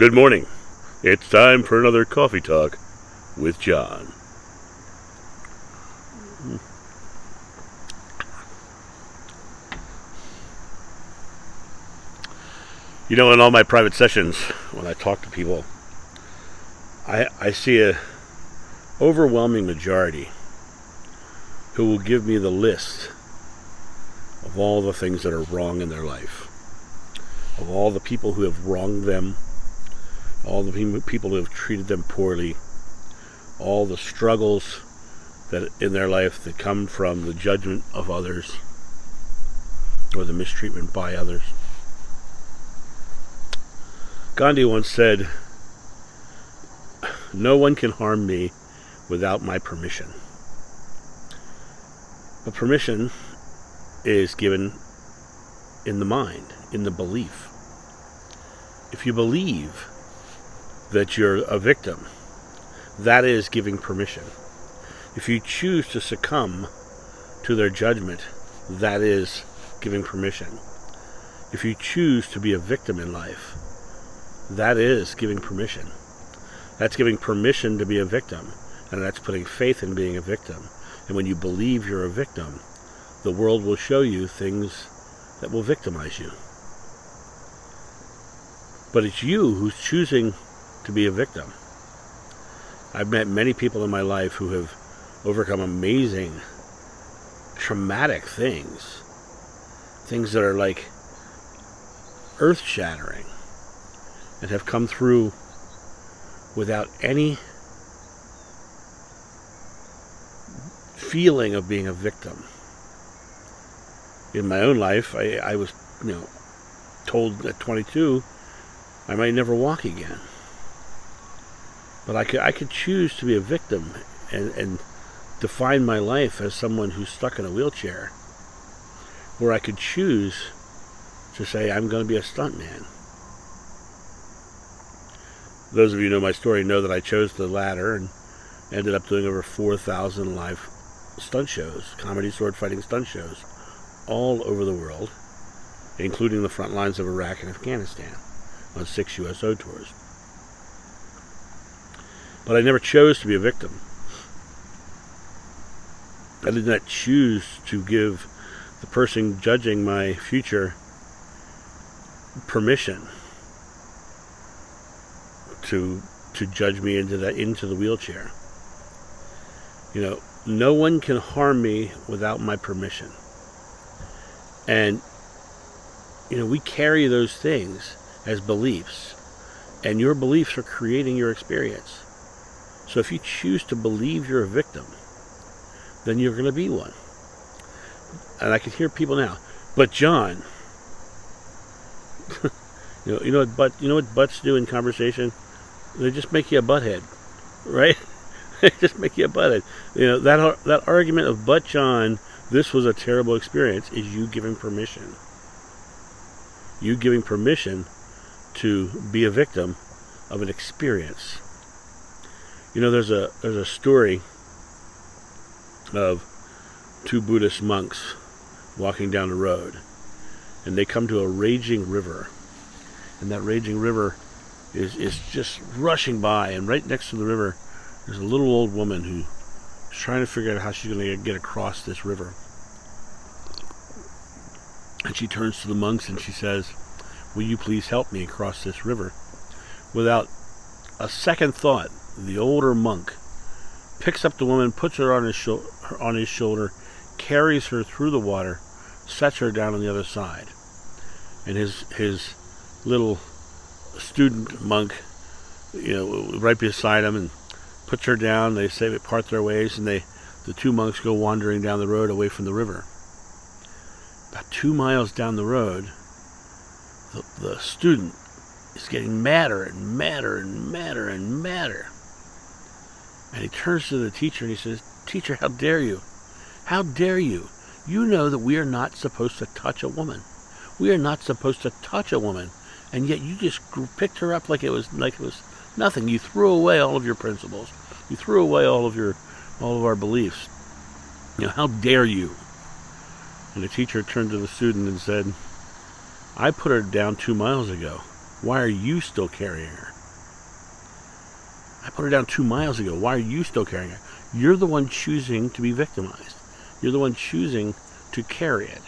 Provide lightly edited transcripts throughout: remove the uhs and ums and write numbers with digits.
Good morning. It's time for another coffee talk with John. You know, in all my private sessions, when I talk to people, I see a overwhelming majority who will give me the list of all the things that are wrong in their life, of all the people who have wronged them, all the people who have treated them poorly, all the struggles that in their life that come from the judgment of others or the mistreatment by others. Gandhi once said, "No one can harm me without my permission." But permission is given in the mind, in the belief. If you believe that you're a victim, that is giving permission. If you choose to succumb to their judgment, that is giving permission. If you choose to be a victim in life, that is giving permission. That's giving permission to be a victim, and that's putting faith in being a victim. And when you believe you're a victim, the world will show you things that will victimize you. But it's you who's choosing to be a victim. I've met many people in my life who have overcome amazing, traumatic things that are like earth-shattering, and have come through without any feeling of being a victim. In my own life, I was, told at 22 I might never walk again. But I could choose to be a victim and define my life as someone who's stuck in a wheelchair, or I could choose to say I'm going to be a stuntman. Those of you who know my story know that I chose the latter and ended up doing over 4,000 live stunt shows, comedy sword fighting stunt shows, all over the world, including the front lines of Iraq and Afghanistan, on 6 USO tours. But I never chose to be a victim. I did not choose to give the person judging my future permission to judge me into the wheelchair. No one can harm me without my permission. And we carry those things as beliefs, and your beliefs are creating your experience. So if you choose to believe you're a victim, then you're going to be one. And I can hear people now, but John, you know what butts do in conversation? They just make you a butthead, right? They just make you a butthead. That argument of, but John, this was a terrible experience, is you giving permission. You giving permission to be a victim of an experience. There's a story of two Buddhist monks walking down the road, and they come to a raging river, and that raging river is just rushing by, and right next to the river there's a little old woman who's trying to figure out how she's going to get across this river. And she turns to the monks and she says, "Will you please help me across this river?" Without a second thought, the older monk picks up the woman, puts her on his shoulder, carries her through the water, sets her down on the other side. And his little student monk, right beside him, and puts her down. They say they part their ways, and the two monks go wandering down the road away from the river. About 2 miles down the road, the student is getting madder and madder and madder and madder. And he turns to the teacher and he says, "Teacher, how dare you? How dare you? You know that we are not supposed to touch a woman. We are not supposed to touch a woman. And yet you just picked her up like it was nothing. You threw away all of your principles. You threw away all of our beliefs. How dare you?" And the teacher turned to the student and said, "I put her down 2 miles ago. Why are you still carrying her? I put her down 2 miles ago. Why are you still carrying her? You're the one choosing to be victimized. You're the one choosing to carry it.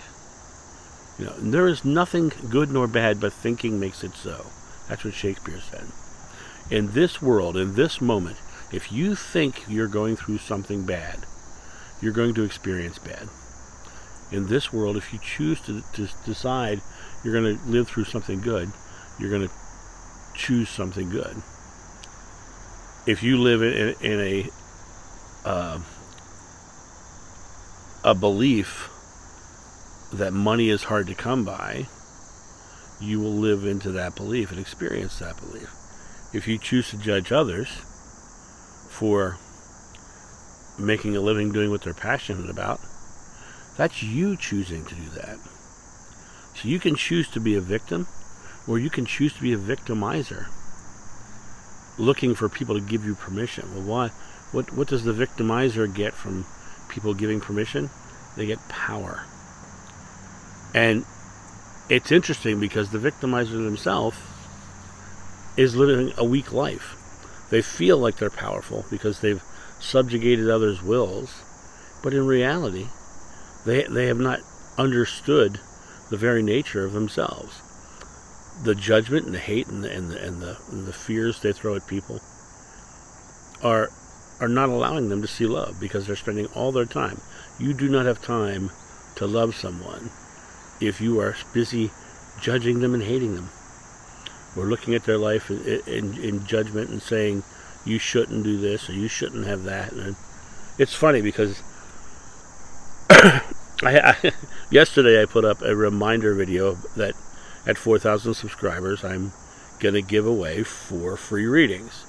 You know, there is nothing good nor bad, but thinking makes it so. That's what Shakespeare said. In this world, in this moment, if you think you're going through something bad, you're going to experience bad. In this world, if you choose to decide you're going to live through something good, you're going to choose something good. If you live in a belief that money is hard to come by, you will live into that belief and experience that belief. If you choose to judge others for making a living doing what they're passionate about, that's you choosing to do that. So you can choose to be a victim, or you can choose to be a victimizer, looking for people to give you permission. Well, why? What does the victimizer get from people giving permission? They get power. And it's interesting because the victimizer themselves is living a weak life. They feel like they're powerful because they've subjugated others' wills, but in reality, they have not understood the very nature of themselves. The judgment and the hate and the fears they throw at people are not allowing them to see love, because they're spending all their time. You do not have time to love someone if you are busy judging them and hating them, or looking at their life in judgment and saying, you shouldn't do this or you shouldn't have that. And it's funny because yesterday I put up a reminder video that at 4,000 subscribers I'm going to give away 4 free readings.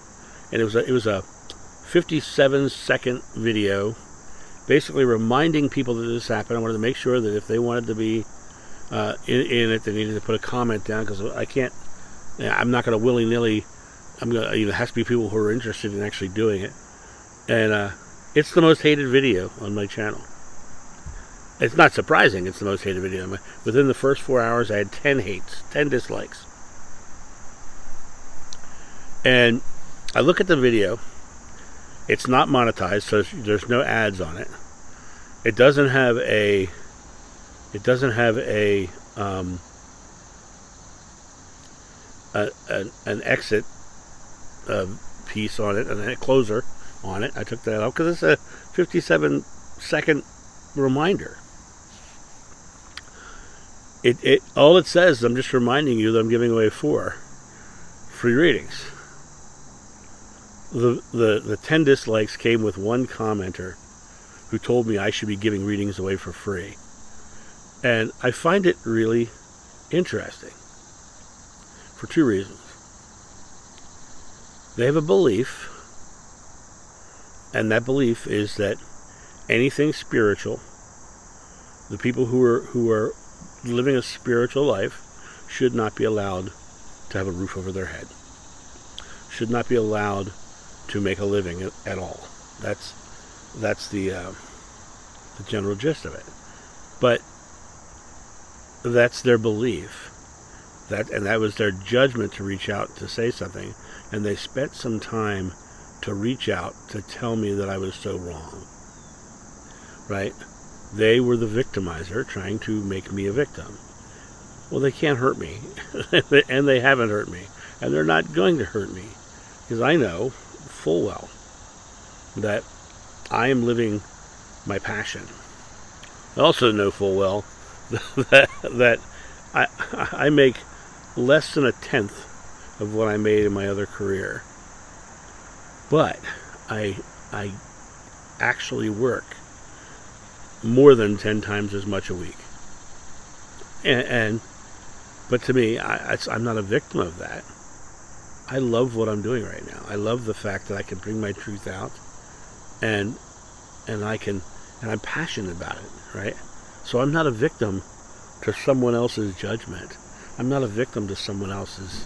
And it was a 57-second video basically reminding people that this happened. I wanted to make sure that if they wanted to be in it, they needed to put a comment down, because I'm not going to willy-nilly. It has to be people who are interested in actually doing it. And it's the most hated video on my channel. It's not surprising it's the most hated video. Within the first 4 hours, I had 10 hates, 10 dislikes. And I look at the video. It's not monetized, so there's no ads on it. It doesn't have an exit piece on it, and a closer on it. I took that out because it's a 57-second reminder. It all it says, I'm just reminding you that I'm giving away 4 free readings. The 10 dislikes came with one commenter who told me I should be giving readings away for free. And I find it really interesting for 2 reasons. They have a belief, and that belief is that anything spiritual, the people who are living a spiritual life, should not be allowed to have a roof over their head, should not be allowed to make a living at all. That's the general gist of it. But that's their belief. That was their judgment to reach out to say something, and they spent some time to reach out to tell me that I was so wrong. Right? They were the victimizer trying to make me a victim. Well, they can't hurt me, and they haven't hurt me, and they're not going to hurt me, because I know full well that I am living my passion. I also know full well that I make less than 1/10 of what I made in my other career, but I actually work more than 10 times as much a week, but to me, I'm not a victim of that. I love what I'm doing right now. I love the fact that I can bring my truth out, and I'm passionate about it, right? So I'm not a victim to someone else's judgment. I'm not a victim to someone else's,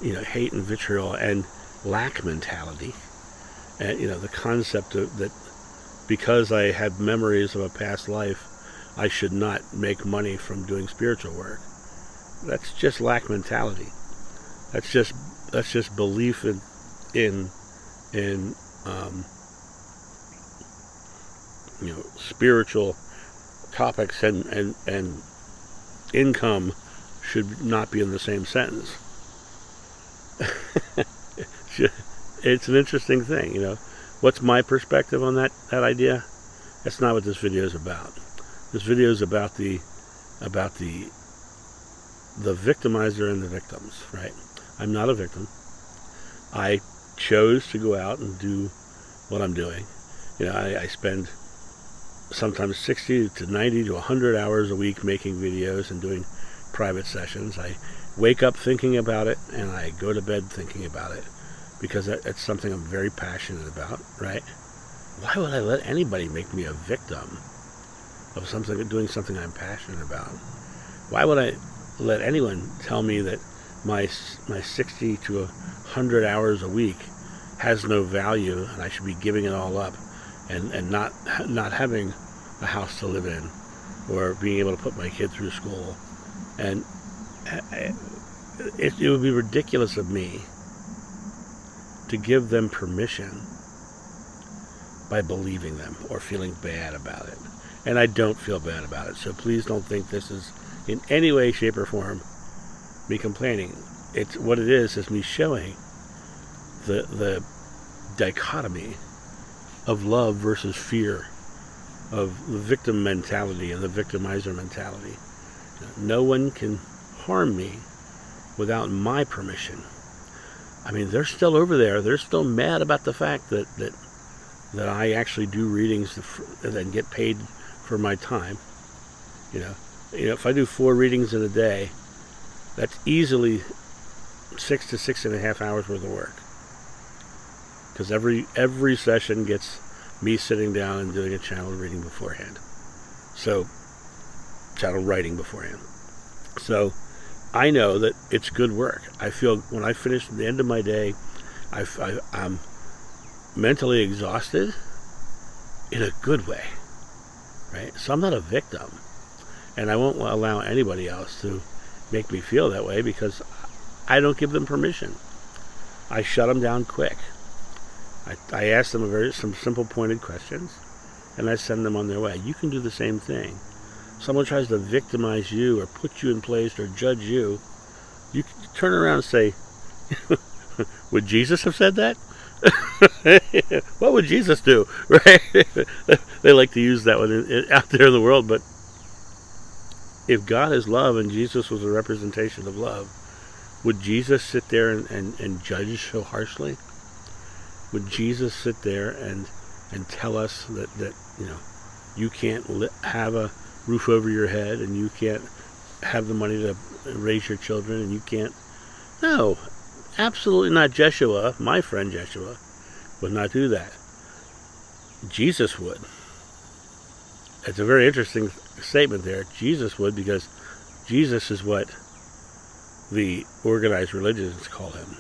hate and vitriol and lack mentality. And, the concept of that because I have memories of a past life, I should not make money from doing spiritual work. That's just lack mentality. That's just belief in spiritual topics, and income should not be in the same sentence. It's an interesting thing, What's my perspective on that idea? That's not what this video is about. This video is about the victimizer and the victims, right? I'm not a victim. I chose to go out and do what I'm doing. I spend sometimes 60 to 90 to 100 hours a week making videos and doing private sessions. I wake up thinking about it, and I go to bed thinking about it, because it's something I'm very passionate about, right? Why would I let anybody make me a victim of doing something I'm passionate about? Why would I let anyone tell me that my 60 to 100 hours a week has no value and I should be giving it all up, and not having a house to live in, or being able to put my kid through school? And it would be ridiculous of me to give them permission by believing them or feeling bad about it. And I don't feel bad about it. So please don't think this is in any way, shape, or form me complaining. It's what it is me showing the dichotomy of love versus fear, of the victim mentality and the victimizer mentality. No one can harm me without my permission. I mean, they're still over there. They're still mad about the fact that I actually do readings and get paid for my time. If I do 4 readings in a day, that's easily 6 to 6.5 hours worth of work. Because every session gets me sitting down and doing a channel reading beforehand. So, channel writing beforehand. So, I know that it's good work. I feel when I finish at the end of my day, I'm mentally exhausted in a good way, right? So I'm not a victim, and I won't allow anybody else to make me feel that way, because I don't give them permission. I shut them down quick. I ask them some simple pointed questions, and I send them on their way. You can do the same thing. Someone tries to victimize you or put you in place or judge you, you turn around and say, would Jesus have said that? What would Jesus do? Right? They like to use that one out there in the world, but if God is love and Jesus was a representation of love, would Jesus sit there and judge so harshly? Would Jesus sit there and tell us that you can't have a roof over your head, and you can't have the money to raise your children, and you can't? No, absolutely not. Jeshua, my friend Jeshua, would not do that. Jesus would. It's a very interesting statement there. Jesus would, because Jesus is what the organized religions call him.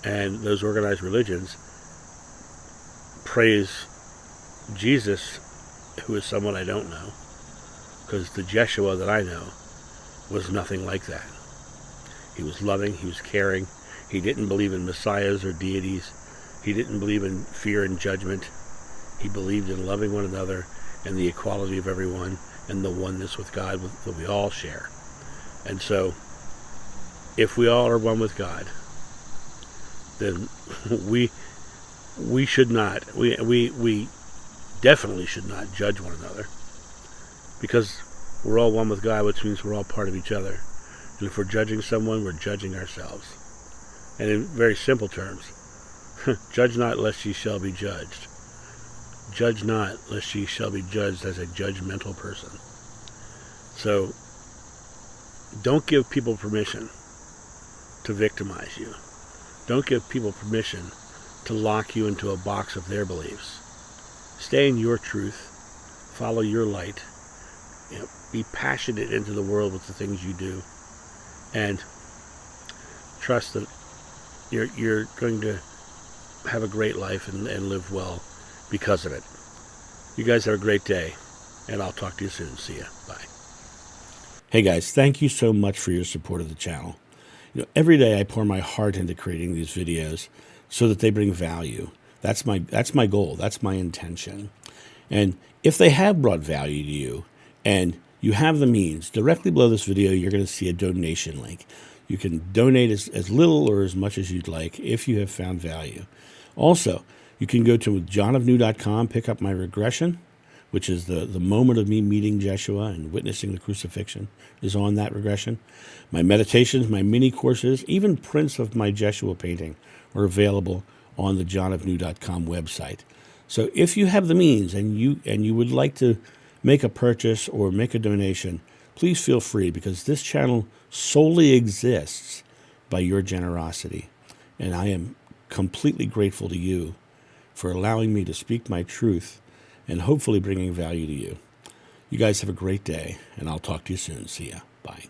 And those organized religions praise Jesus, who is someone I don't know, because the Jeshua that I know was nothing like that. He was loving, he was caring, he didn't believe in messiahs or deities, he didn't believe in fear and judgment, he believed in loving one another and the equality of everyone and the oneness with God that we all share. And so, if we all are one with God, then we should not, we definitely should not judge one another, because we're all one with God, which means we're all part of each other. And if we're judging someone, we're judging ourselves. And in very simple terms, judge not lest ye shall be judged. Judge not lest ye shall be judged as a judgmental person. So, don't give people permission to victimize you. Don't give people permission to lock you into a box of their beliefs. Stay in your truth. Follow your light. Be passionate into the world with the things you do. And trust that you're going to have a great life and live well because of it. You guys have a great day, and I'll talk to you soon. See ya. Bye. Hey guys, thank you so much for your support of the channel. Every day I pour my heart into creating these videos so that they bring value. That's my goal. That's my intention. And if they have brought value to you and you have the means, directly below this video, you're going to see a donation link. You can donate as little or as much as you'd like if you have found value. Also, you can go to johnofnew.com, pick up my regression, which is the moment of me meeting Jeshua and witnessing the crucifixion is on that regression. My meditations, my mini courses, even prints of my Jeshua painting are available on the johnofnew.com website. So if you have the means and you would like to make a purchase or make a donation, please feel free, because this channel solely exists by your generosity. And I am completely grateful to you for allowing me to speak my truth and hopefully bringing value to you. You guys have a great day, and I'll talk to you soon. See ya. Bye.